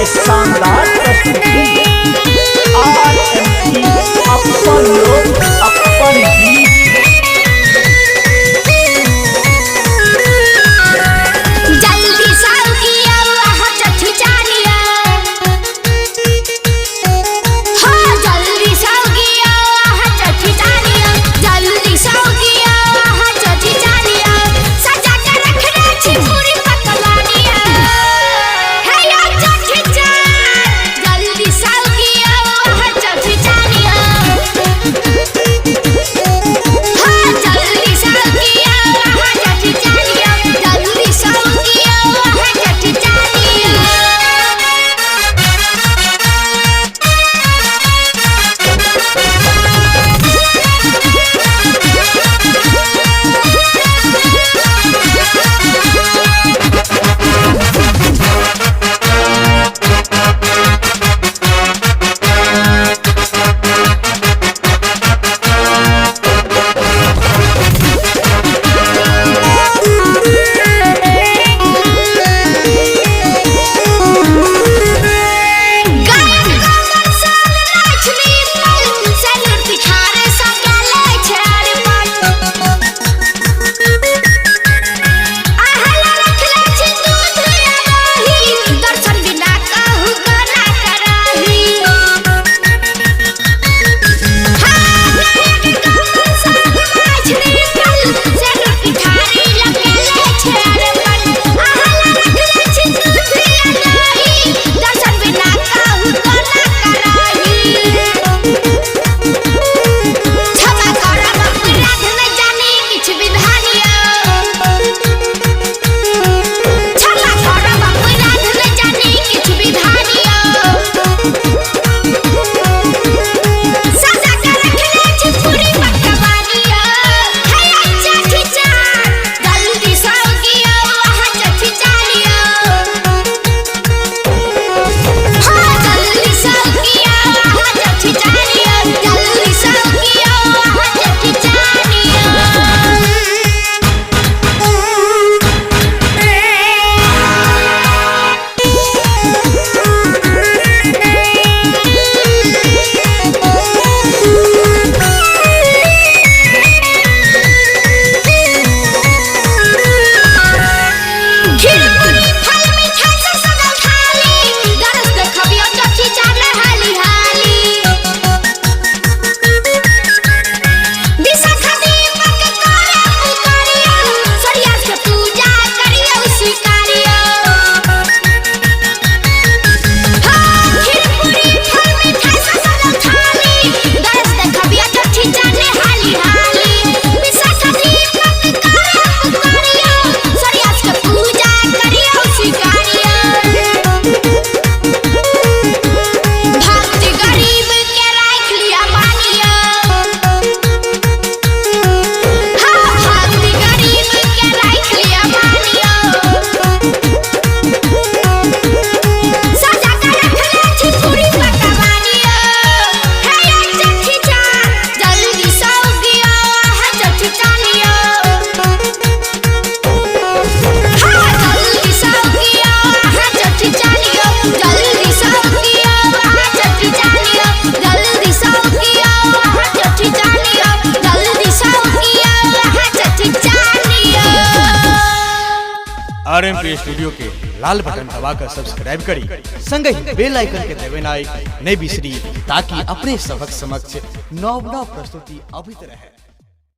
के शानदार प्रस्तुति अपन लोग अपन गीत। जल्दी साउकिया वहाँ चठी जानिया, हाँ जल्दी साउकिया वहाँ चठी जानिया, जल्दी साउकिया वहाँ चठी जानिया, सजा के रखना छी पूरी पकवानिया, है या चठी जान, जल्दी साउकिया वहाँ चठी जानिया, हाँ जल्दी साउकिया वहाँ चठी जानिया, जल्दी साउकिया वहाँ चठी जानिया। आरएमपी स्टूडियो के लाल बटन दबाकर सब्सक्राइब करी, संग ही बेल आइकन के दबाना नहीं बिसरी, ताकि अपने सबक समक्ष नव प्रस्तुति अभित रहे।